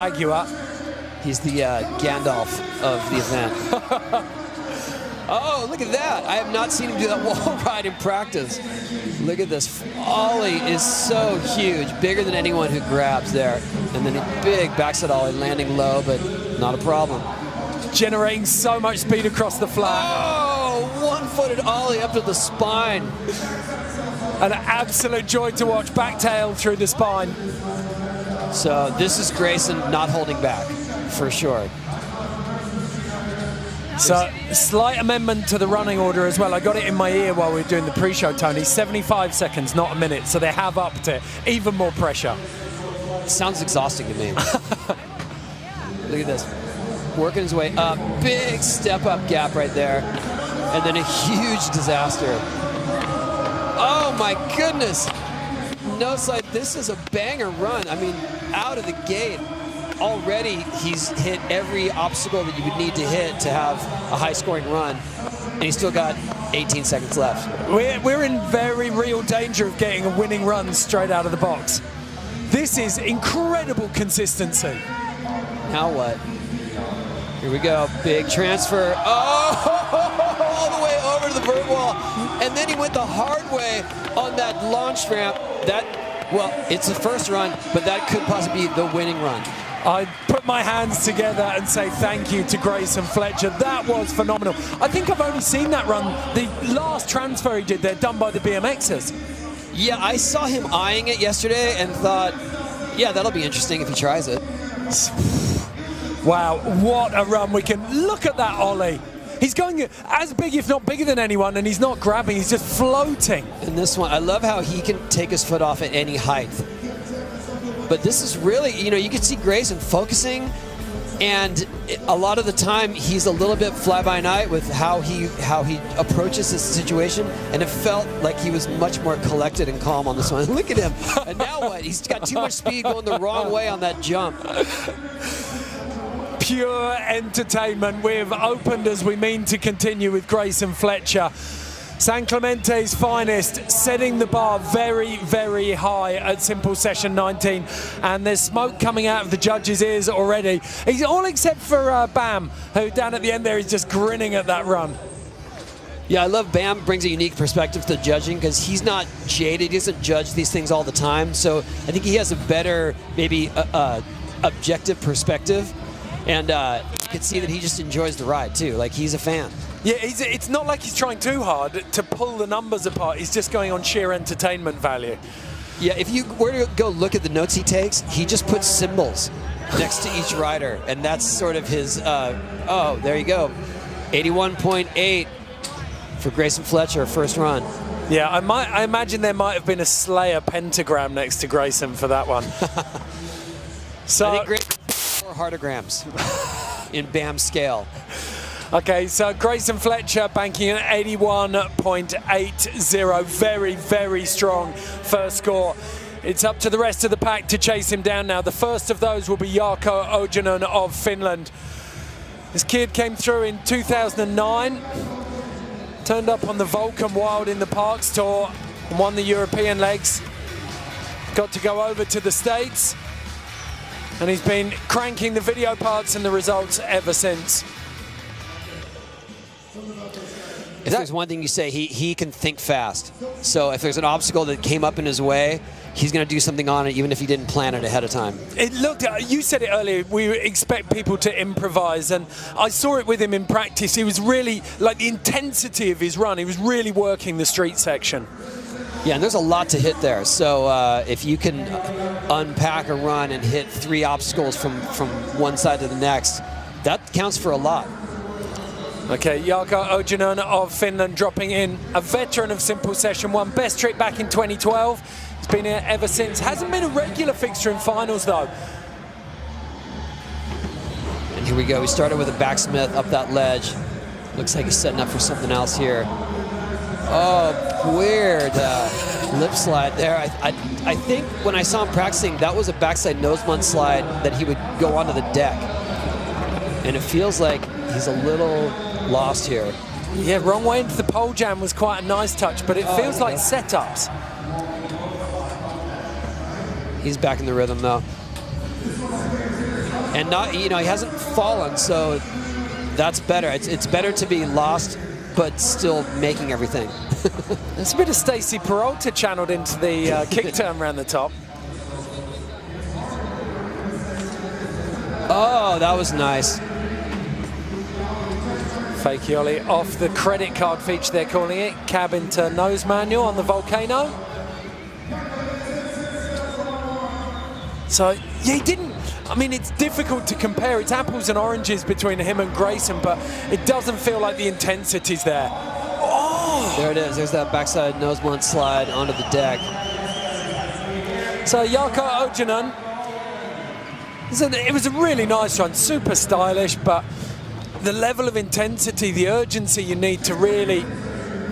Flag you up. He's the Gandalf of the event. Oh, look at that. I have not seen him do that wall ride in practice. Look at this. Ollie is so huge, bigger than anyone who grabs there. And then a big backside ollie, landing low, but not a problem. Generating so much speed across the flat. Oh, one-footed ollie up to the spine. An absolute joy to watch, backtail through the spine. So this is Grayson not holding back, for sure. So, slight amendment to the running order as well. I got it in my ear while we were doing the pre-show, Tony. 75 seconds, not a minute, so they have upped it. Even more pressure. It sounds exhausting to me. Look at this. Working his way up. Big step-up gap right there. And then a huge disaster. Oh, my goodness. No slide. This is a banger run. I mean, out of the gate. Already he's hit every obstacle that you would need to hit to have a high-scoring run, and he's still got 18 seconds left. We're in very real danger of getting a winning run straight out of the box. This is incredible consistency. Now what? Here we go, big transfer. Oh, all the way over to the vert wall, and then he went the hard way on that launch ramp. Well, it's the first run, but that could possibly be the winning run. I put my hands together and say thank you to Grayson Fletcher. That was phenomenal. I think I've only seen that run, the last transfer he did there, done by the BMXers. Yeah, I saw him eyeing it yesterday and thought, yeah, that'll be interesting if he tries it. Wow, what a run. We can look at that ollie. He's going as big, if not bigger than anyone, and he's not grabbing, he's just floating. And this one, I love how he can take his foot off at any height. But this is really, you know, you can see Grayson focusing, and a lot of the time he's a little bit fly-by-night with how he approaches this situation, and it felt like he was much more collected and calm on this one. Look at him. And now what? He's got too much speed going the wrong way on that jump. Pure entertainment. We've opened as we mean to continue with Grayson Fletcher. San Clemente's finest, setting the bar very, very high at Simple Session 19. And there's smoke coming out of the judges' ears already. He's all except for Bam, who down at the end there is just grinning at that run. Yeah, I love Bam brings a unique perspective to the judging because he's not jaded. He doesn't judge these things all the time. So I think he has a better, maybe objective perspective. And you can see that he just enjoys the ride too. Like, he's a fan. Yeah, it's not like he's trying too hard to pull the numbers apart. He's just going on sheer entertainment value. Yeah, if you were to go look at the notes he takes, he just puts symbols next to each rider. And that's sort of his, oh, there you go. 81.8 for Grayson Fletcher, first run. Yeah, I imagine there might have been a Slayer pentagram next to Grayson for that one. So, I think four heartograms in Bam's scale. Okay, so Grayson Fletcher banking an 81.80. Very, very strong first score. It's up to the rest of the pack to chase him down now. The first of those will be Jarkko Ojanen of Finland. This kid came through in 2009, turned up on the Vulcan Wild in the Parks Tour and won the European legs. Got to go over to the States, and he's been cranking the video parts and the results ever since. If there's one thing you say, he can think fast. So if there's an obstacle that came up in his way, he's going to do something on it, even if he didn't plan it ahead of time. It looked, you said it earlier, we expect people to improvise, and I saw it with him in practice. He was really, like, the intensity of his run, he was really working the street section. Yeah, and there's a lot to hit there. So if you can unpack a run and hit 3 obstacles from one side to the next, that counts for a lot. Okay, Jarkko Ojanen of Finland dropping in, a veteran of Simple Session 1, best trick back in 2012. He's been here ever since. Hasn't been a regular fixture in finals though. And here we go. We started with a backsmith up that ledge. Looks like he's setting up for something else here. Oh, weird lip slide there. I think when I saw him practicing, that was a backside nose blunt slide that he would go onto the deck. And it feels like he's a little lost here. Yeah, wrong way into the pole jam was quite a nice touch, but it feels like setups. He's back in the rhythm though. And not, you know, he hasn't fallen, so that's better. It's better to be lost, but still making everything. There's a bit of Stacy Peralta channeled into the kick turn around the top. Oh, that was nice. Fakey ollie off the credit card feature, they're calling it. Cabin to nose manual on the Volcano. So, yeah, he didn't. I mean, it's difficult to compare. It's apples and oranges between him and Grayson, but it doesn't feel like the intensity's there. Oh! There it is. There's that backside nose blunt slide onto the deck. So Jarkko Ojanen, it was a really nice run, super stylish, but the level of intensity, the urgency you need to really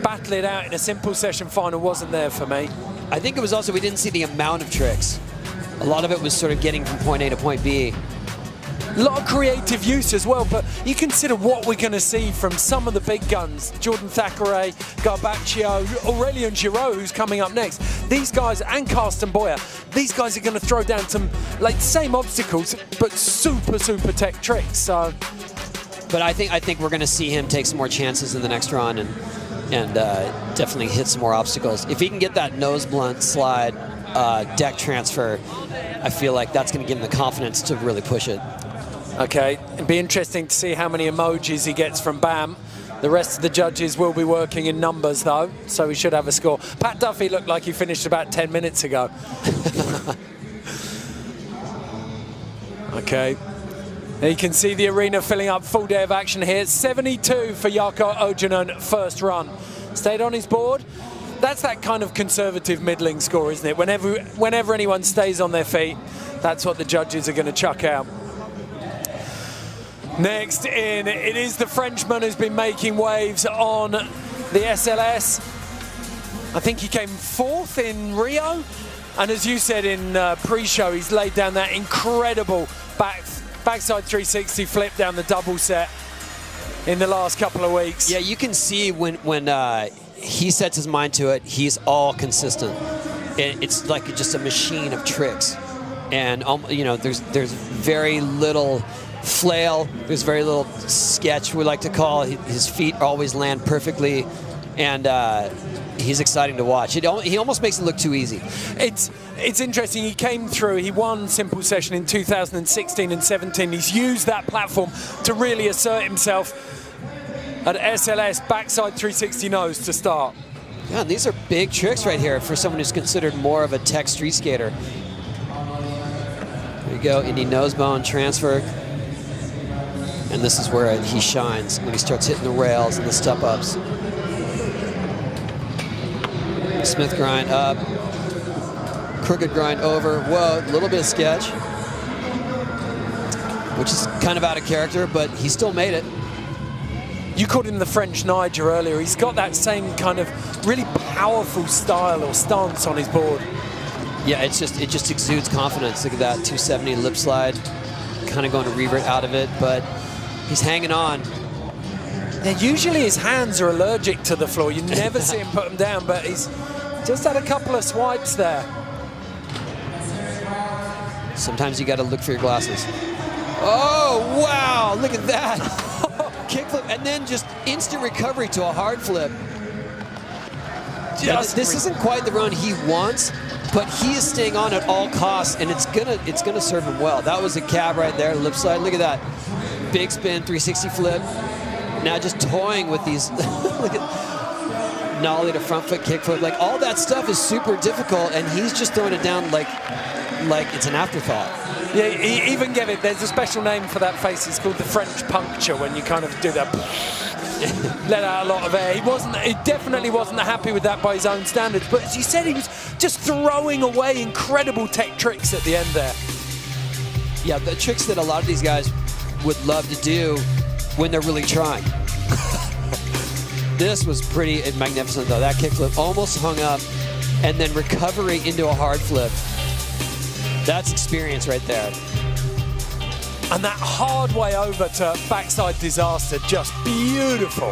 battle it out in a simple session final wasn't there for me. I think it was also we didn't see the amount of tricks. A lot of it was sort of getting from point A to point B. A lot of creative use as well, but you consider what we're going to see from some of the big guns. Jordan Thackeray, Garbaccio, Aurélien Giraud, who's coming up next. These guys, and Karsten Boyer, these guys are going to throw down some, like, same obstacles, but super, super tech tricks. So, but I think we're going to see him take some more chances in the next run and definitely hit some more obstacles. If he can get that nose blunt slide deck transfer, I feel like that's going to give him the confidence to really push it. Okay, it'd be interesting to see how many emojis he gets from Bam. The rest of the judges will be working in numbers, though, so we should have a score. Pat Duffy looked like he finished about 10 minutes ago. Okay. There you can see the arena filling up, full day of action here. 72 for Jarkko Ojanen, first run. Stayed on his board. That's that kind of conservative middling score, isn't it? Whenever anyone stays on their feet, that's what the judges are going to chuck out. Next in, it is the Frenchman who's been making waves on the SLS. I think he came 4th in Rio. And as you said in pre-show, he's laid down that incredible backside 360 flip down the double set in the last couple of weeks. Yeah, you can see when he sets his mind to it, he's all consistent. It's like just a machine of tricks. And, you know, there's very little flail, there's very little sketch, we like to call. His feet always land perfectly, and he's exciting to watch. He almost makes it look too easy. It's interesting, he came through, he won Simple Session in 2016 and 17. He's used that platform to really assert himself at SLS, backside 360 nose to start. Yeah, these are big tricks right here for someone who's considered more of a tech street skater. There you go, Indy nose bone transfer. And this is where he shines, when he starts hitting the rails and the step-ups. Smith grind up. Crooked grind over. Whoa, a little bit of sketch. Which is kind of out of character, but he still made it. You called him the French Niger earlier. He's got that same kind of really powerful style or stance on his board. Yeah, it just exudes confidence. Look at that 270 lip slide. Kind of going to revert out of it, but he's hanging on. Yeah, usually his hands are allergic to the floor. You never see him put them down, but he's just had a couple of swipes there. Sometimes you got to look for your glasses. Oh, wow, look at that. Kickflip, and then just instant recovery to a hard flip. This isn't quite the run he wants, but he is staying on at all costs, and it's gonna serve him well. That was a cab right there, lip slide. Look at that. Big spin, 360 flip. Now just toying with these. Look at nollie to front foot kickflip. Like, all that stuff is super difficult, and he's just throwing it down like it's an afterthought. Yeah, he even gave it, there's a special name for that face. It's called the French puncture, when you kind of do that, let out a lot of air. He definitely wasn't happy with that by his own standards, but as you said, he was just throwing away incredible tech tricks at the end there. Yeah, the tricks that a lot of these guys would love to do when they're really trying. This was pretty magnificent, though. That kickflip almost hung up, and then recovery into a hard flip. That's experience right there. And that hard way over to backside disaster, just beautiful.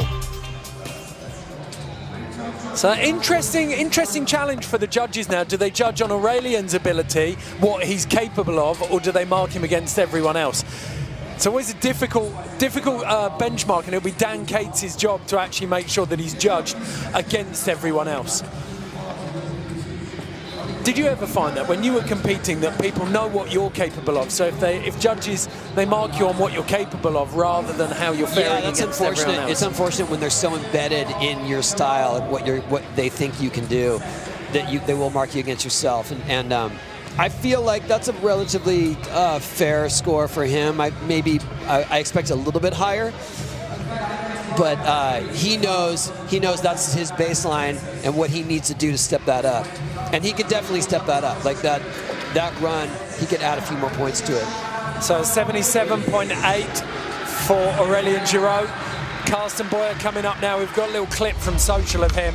So interesting challenge for the judges now. Do they judge on Aurelian's ability, what he's capable of, or do they mark him against everyone else? It's always a difficult benchmark, and it'll be Dan Cates' job to actually make sure that he's judged against everyone else. Did you ever find that when you were competing that people know what you're capable of? So if judges, they mark you on what you're capable of rather than how you're faring against everyone else. It's unfortunate when they're so embedded in your style and what they think you can do that they will mark you against yourself. And I feel like that's a relatively fair score for him. I expect a little bit higher. But he knows that's his baseline and what he needs to do to step that up. And he could definitely step that up. Like that run, he could add a few more points to it. So 77.8 for Aurélien Giraud. Karsten Boyer coming up now. We've got a little clip from social of him.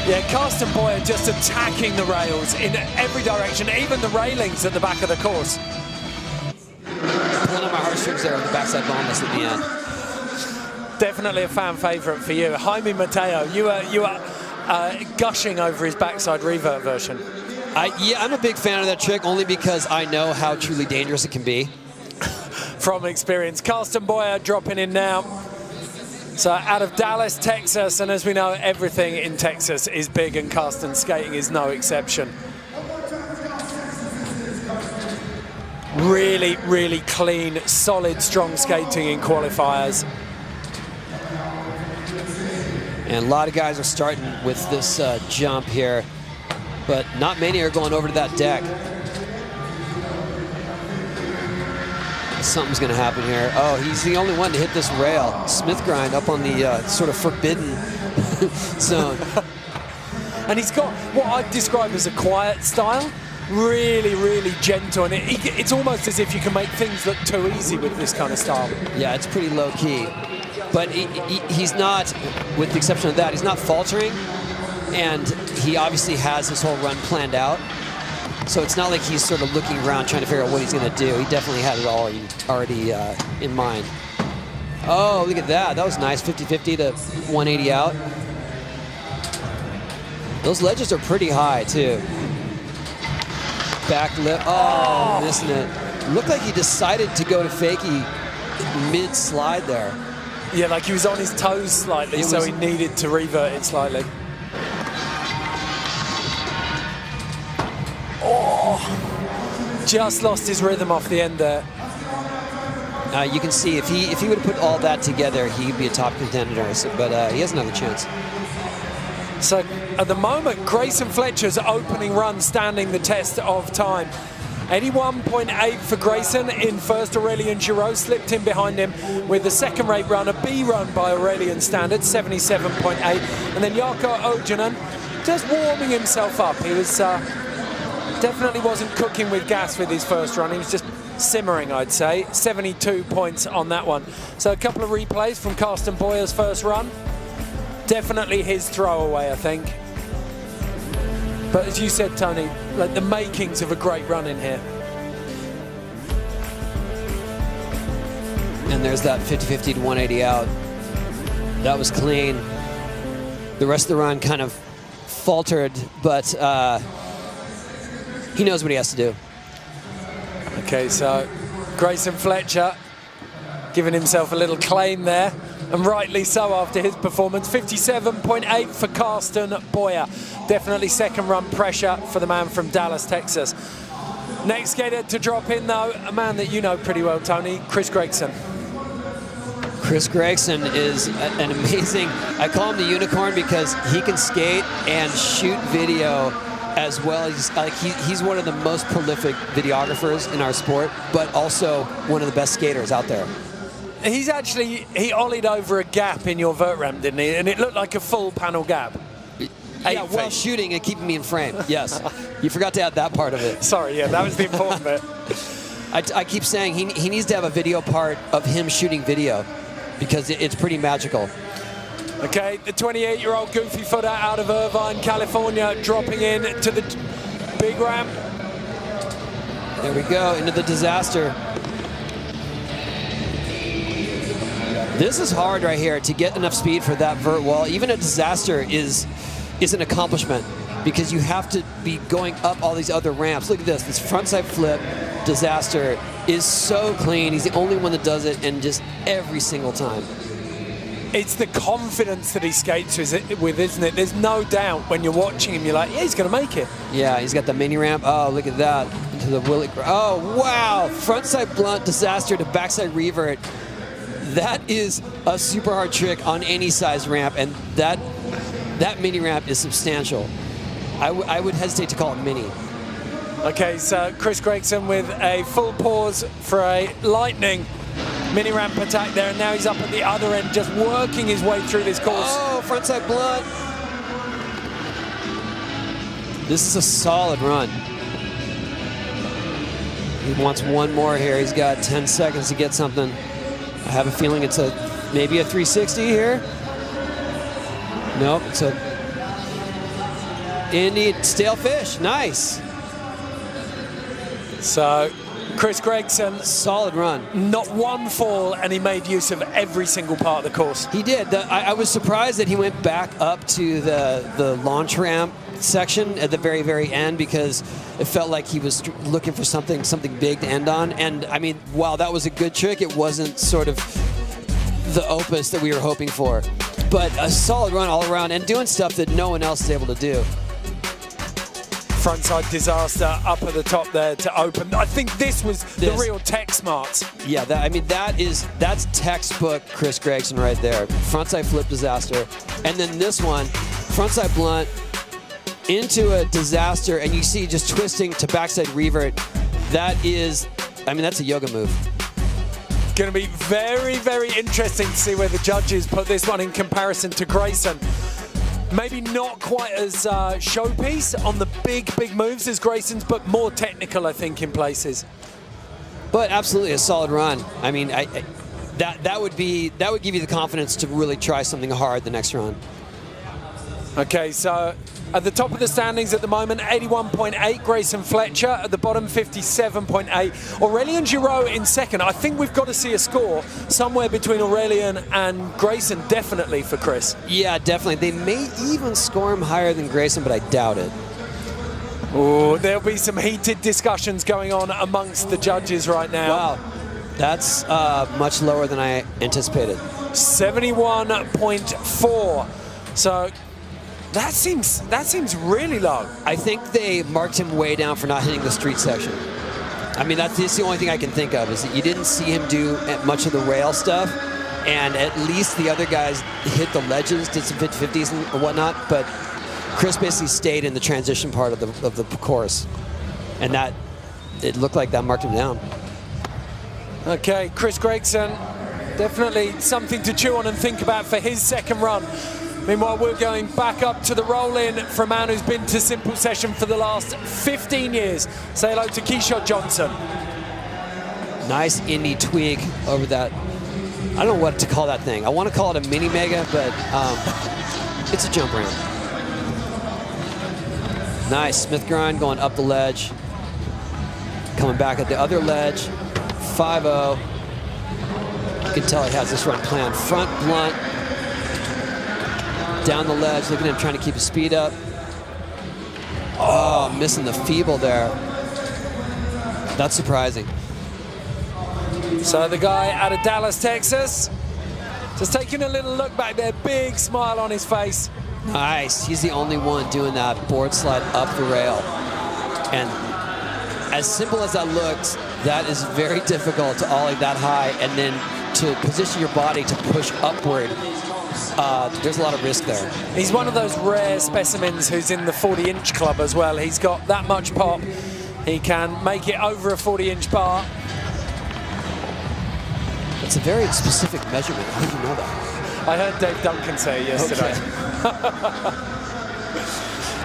Yeah, Karsten Boyer just attacking the rails in every direction, even the railings at the back of the course. Pulling on my heartstrings there with the backside bonus at the end. Definitely a fan favorite for you. Jaime Mateo, you are gushing over his backside revert version. Yeah, I'm a big fan of that trick only because I know how truly dangerous it can be. From experience. Karsten Boyer dropping in now. So out of Dallas, Texas, and as we know, everything in Texas is big, and Karsten skating is no exception. Really, really clean, solid, strong skating in qualifiers. And a lot of guys are starting with this jump here, but not many are going over to that deck. Something's going to happen here. Oh, he's the only one to hit this rail. Smith grind up on the sort of forbidden zone. And he's got what I'd describe as a quiet style. Really, really gentle. And it's almost as if you can make things look too easy with this kind of style. Yeah, it's pretty low key. But he's not, with the exception of that, he's not faltering. And he obviously has his whole run planned out. So it's not like he's sort of looking around trying to figure out what he's going to do. He definitely had it all already in mind. Oh, look at that. That was nice. 50-50 to 180 out. Those ledges are pretty high, too. Back lip. Oh, missing it. Looked like he decided to go to fakie mid-slide there. Yeah, like he was on his toes slightly, so he needed to revert it slightly. Just lost his rhythm off the end there. You can see if he would have put all that together, he'd be a top contender. But he has another chance. So at the moment, Grayson Fletcher's opening run standing the test of time. 81.8 for Grayson in first. Aurélien Giraud slipped in behind him with a second-rate run, a B run by Aurélien standard, 77.8. And then Jarkko Ojanen just warming himself up. He was definitely wasn't cooking with gas with his first run. He was just simmering, I'd say. 72 points on that one. So a couple of replays from Karsten Boyer's first run. Definitely his throwaway, I think. But as you said, Tony, like the makings of a great run in here. And there's that 50-50 to 180 out. That was clean. The rest of the run kind of faltered, but he knows what he has to do. Okay, so Grayson Fletcher giving himself a little claim there, and rightly so after his performance. 57.8 for Karsten Boyer. Definitely second run pressure for the man from Dallas, Texas. Next skater to drop in though, a man that you know pretty well, Tony, Chris Gregson. Chris Gregson is an amazing, I call him the unicorn because he can skate and shoot video as well. He's one of the most prolific videographers in our sport, but also one of the best skaters out there. He ollied over a gap in your vert ramp, didn't he? And it looked like a full panel gap. Yeah, while shooting and keeping me in frame, yes. You forgot to add that part of it. Sorry, yeah, that was the important bit. I keep saying he needs to have a video part of him shooting video because it's pretty magical. Okay, the 28-year-old goofy footer out of Irvine, California, dropping in to the big ramp. There we go, into the disaster. This is hard right here to get enough speed for that vert wall. Even a disaster is an accomplishment because you have to be going up all these other ramps. Look at this, this frontside flip disaster is so clean. He's the only one that does it, and just every single time. It's the confidence that he skates with, isn't it? There's no doubt when you're watching him, you're like, yeah, he's going to make it. Yeah, he's got the mini ramp. Oh, look at that. Into the Willie. Oh, wow. Frontside blunt disaster to backside revert. That is a super hard trick on any size ramp, and that mini ramp is substantial. I would hesitate to call it mini. Okay, so Chris Gregson with a full pause for a lightning mini ramp attack there, and now he's up at the other end, just working his way through this course. Oh, frontside blunt. This is a solid run. He wants one more here. He's got 10 seconds to get something. I have a feeling it's maybe a 360 here. Nope, it's a Indy stale fish. Nice. So Chris Gregson, solid run. Not one fall, and he made use of every single part of the course. He did. I was surprised that he went back up to the launch ramp section at the very, very end, because it felt like he was looking for something big to end on. And I mean, while that was a good trick, it wasn't sort of the opus that we were hoping for. But a solid run all around, and doing stuff that no one else is able to do. Frontside disaster up at the top there to open. I think this was the real tech smarts. Yeah, that's textbook Chris Gregson right there. Frontside flip disaster. And then this one, frontside blunt into a disaster, and you see just twisting to backside revert. That is, I mean, that's a yoga move. Going to be very, very interesting to see where the judges put this one in comparison to Grayson. Maybe not quite as showpiece on the big moves as Grayson's, but more technical, I think, in places. But absolutely a solid run. I mean, that would give you the confidence to really try something hard the next run. Okay, so at the top of the standings at the moment, 81.8, Grayson Fletcher. At the bottom, 57.8. Aurelien Giraud in second. I think we've got to see a score somewhere between Aurelien and Grayson, definitely, for Chris. Yeah, definitely. They may even score him higher than Grayson, but I doubt it. Oh, there'll be some heated discussions going on amongst the judges right now. Wow, that's much lower than I anticipated. 71.4. So that seems really low. I think they marked him way down for not hitting the street section. I mean, that's the only thing I can think of, is that you didn't see him do much of the rail stuff, and at least the other guys hit the ledges, did some 50-50s and whatnot, but Chris basically stayed in the transition part of the course, and that it looked like that marked him down. Okay, Chris Gregson, definitely something to chew on and think about for his second run. Meanwhile, we're going back up to the roll-in for a man who's been to Simple Session for the last 15 years. Say hello to Keisha Johnson. Nice Indy tweak over that. I don't know what to call that thing. I want to call it a mini mega, but it's a jump ramp. Nice, Smith grind going up the ledge. Coming back at the other ledge, 5-0. You can tell he has this run planned. Front blunt, down the ledge, look at him trying to keep his speed up. Oh, missing the feeble there. That's surprising. So the guy out of Dallas, Texas, just taking a little look back there, big smile on his face. Nice, he's the only one doing that board slide up the rail. And as simple as that looks, that is very difficult to ollie that high, and then to position your body to push upward. There's a lot of risk there. He's one of those rare specimens who's in the 40-inch club as well. He's got that much pop. He can make it over a 40-inch bar. It's a very specific measurement. How did you know that? I heard Dave Duncan say it yesterday. Okay.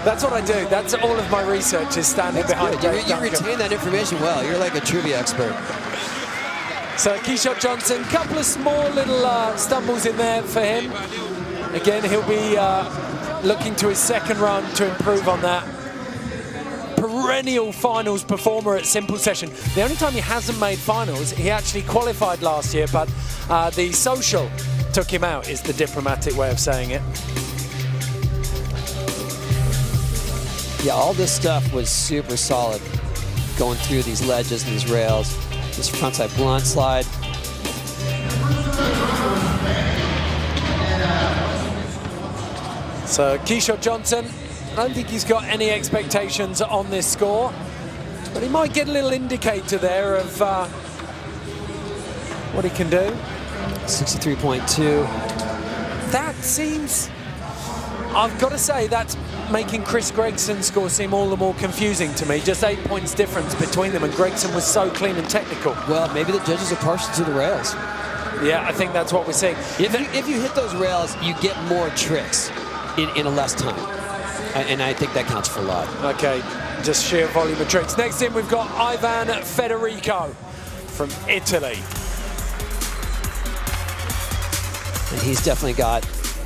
That's what I do. That's all of my research is standing behind Dave Duncan. You retain that information well. You're like a trivia expert. So Keisha Johnson, couple of small little stumbles in there for him. Again, he'll be looking to his second run to improve on that. perennial finals performer at Simple Session. The only time he hasn't made finals, he actually qualified last year, but the social took him out, is the diplomatic way of saying it. Yeah, all this stuff was super solid, going through these ledges and these rails. This frontside blunt slide. So Keisha Johnson, I don't think he's got any expectations on this score, but he might get a little indicator there of what he can do. 63.2. That seems, I've got to say, that's making Chris Gregson's score seem all the more confusing to me. Just 8 points difference between them, and Gregson was so clean and technical. Well, maybe the judges are partial to the rails. Yeah, I think that's what we're seeing. If you hit those rails, you get more tricks in a less time. And I think that counts for a lot. Okay, just sheer volume of tricks. Next in, we've got Ivana Federico from Italy. And he's definitely got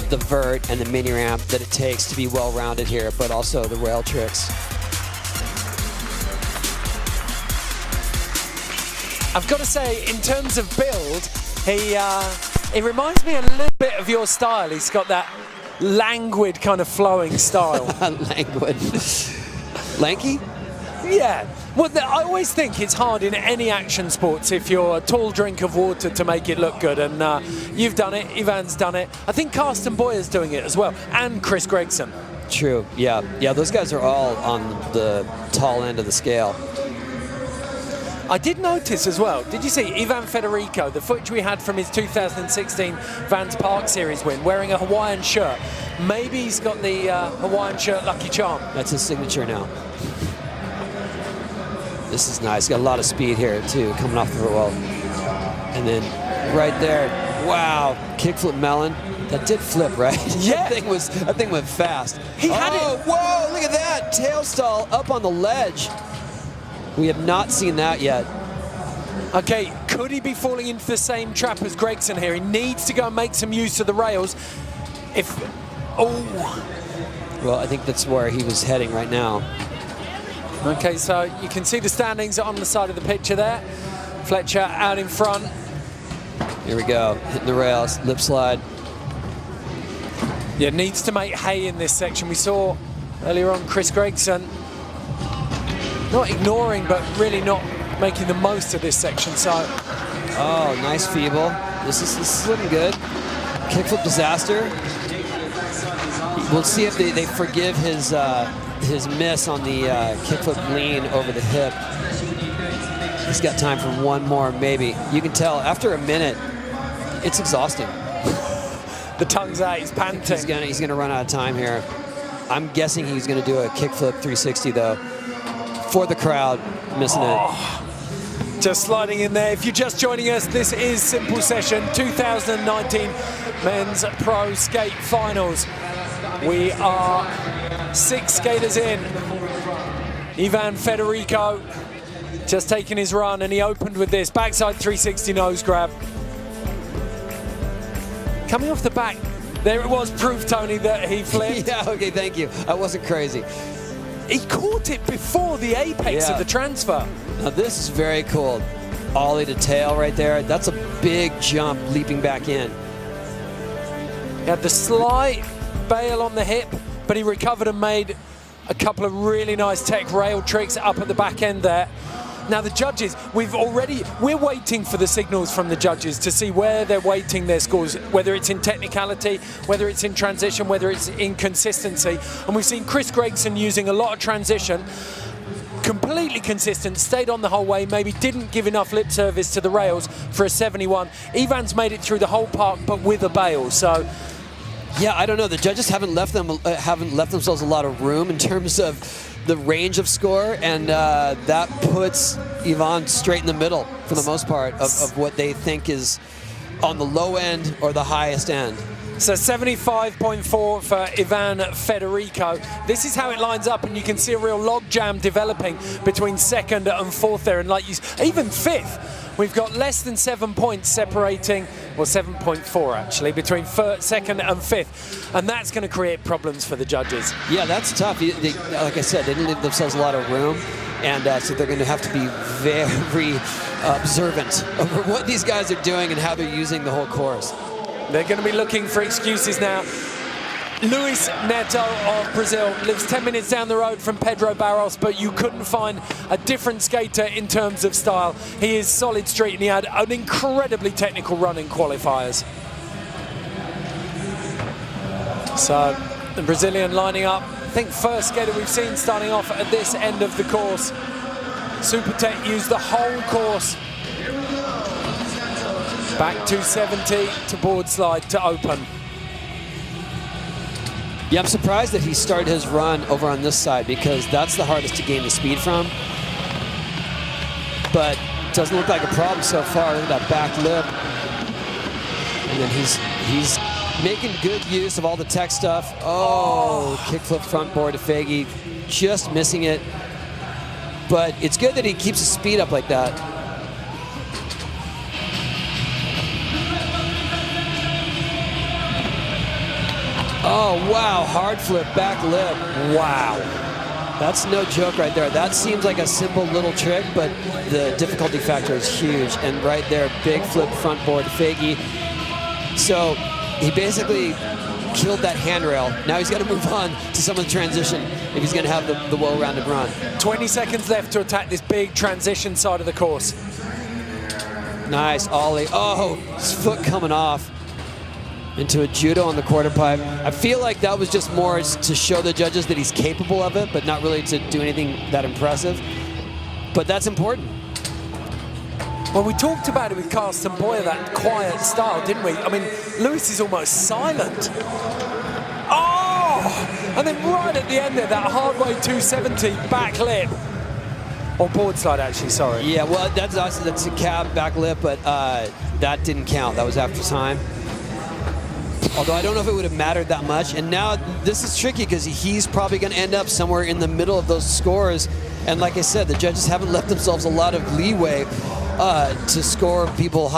the vert and the mini ramp that it takes to be well-rounded here, but also the rail tricks. I've got to say, in terms of build, he reminds me a little bit of your style. He's got that languid kind of flowing style. Languid. Lanky? Yeah. Well, I always think it's hard in any action sports if you're a tall drink of water to make it look good, and you've done it, Ivan's done it. I think Karsten Boyer's doing it as well, and Chris Gregson. True, yeah. Yeah, those guys are all on the tall end of the scale. I did notice as well, did you see Ivana Federico, the footage we had from his 2016 Vans Park Series win, wearing a Hawaiian shirt? Maybe he's got the Hawaiian shirt lucky charm. That's his signature now. This is nice. Got a lot of speed here too, coming off the wall. And then right there, wow, kickflip melon. That did flip, right? Yeah. that thing went fast. He had it. Whoa, look at that. Tail stall up on the ledge. We have not seen that yet. Okay, could he be falling into the same trap as Gregson here? He needs to go and make some use of the rails. Well, I think that's where he was heading right now. Okay, so you can see the standings on the side of the picture there. Fletcher out in front. Here we go, hitting the rails, lip slide. Yeah, needs to make hay in this section. We saw earlier on Chris Gregson not ignoring, but really not making the most of this section. So, oh, nice feeble. This is looking good. Kickflip disaster. We'll see if they forgive his miss on the kickflip lean over the hip. He's got time for one more, maybe. You can tell after a minute, it's exhausting. The tongue's out, he's panting. He's gonna run out of time here. I'm guessing he's gonna do a kickflip 360 though. For the crowd, missing it. Just sliding in there. If you're just joining us, this is Simple Session 2019 Men's Pro Skate Finals. We are 6 skaters in. Ivana Federico just taking his run, and he opened with this backside 360 nose grab. Coming off the back, there it was, proof, Tony, that he flipped. Yeah, okay, thank you. I wasn't crazy. He caught it before the apex of the transfer. Now this is very cool. Ollie to tail right there. That's a big jump leaping back in. He had the slight bail on the hip, but he recovered and made a couple of really nice tech rail tricks up at the back end there. Now the judges, we're waiting for the signals from the judges to see where they're weighting their scores, whether it's in technicality, whether it's in transition, whether it's in consistency. And we've seen Chris Gregson using a lot of transition, completely consistent, stayed on the whole way, maybe didn't give enough lip service to the rails for a 71. Ivan's made it through the whole park, but with a bail, so. Yeah, I don't know. The judges haven't left themselves a lot of room in terms of the range of score, and that puts Ivan straight in the middle for the most part of what they think is on the low end or the highest end. So 75.4 for Ivana Federico. This is how it lines up, and you can see a real log jam developing between second and fourth there, and like even fifth We've got less than 7 points separating, or 7.4 actually, between second and fifth. And that's going to create problems for the judges. Yeah, that's tough. Like I said, they didn't leave themselves a lot of room. And so they're going to have to be very observant over what these guys are doing and how they're using the whole course. They're going to be looking for excuses now. Luis Neto of Brazil lives 10 minutes down the road from Pedro Barros, but you couldn't find a different skater in terms of style. He is solid street, and he had an incredibly technical run in qualifiers. So the Brazilian lining up. I think first skater we've seen starting off at this end of the course. Supertech used the whole course. Back 270 to board slide to open. Yeah, I'm surprised that he started his run over on this side because that's the hardest to gain the speed from. But it doesn't look like a problem so far. Look at that back lip. And then he's making good use of all the tech stuff. Oh, kickflip front board to Faggy, just missing it. But it's good that he keeps his speed up like that. Oh, wow, hard flip, back lip. Wow. That's no joke right there. That seems like a simple little trick, but the difficulty factor is huge. And right there, big flip front board, Faggy. So he basically killed that handrail. Now he's got to move on to some of the transition if he's going to have the well-rounded run. 20 seconds left to attack this big transition side of the course. Nice ollie. Oh, his foot coming off into a judo on the quarter pipe. I feel like that was just more to show the judges that he's capable of it, but not really to do anything that impressive. But that's important. Well, we talked about it with Karsten Boyer, that quiet style, didn't we? I mean, Luis is almost silent. Oh! And then right at the end there, that hard way 270 back lip. Or board slide, actually, sorry. Yeah, well, that's a cab back lip, but that didn't count. That was after time. Although I don't know if it would have mattered that much. And now this is tricky because he's probably going to end up somewhere in the middle of those scores. And like I said, the judges haven't left themselves a lot of leeway to score people high.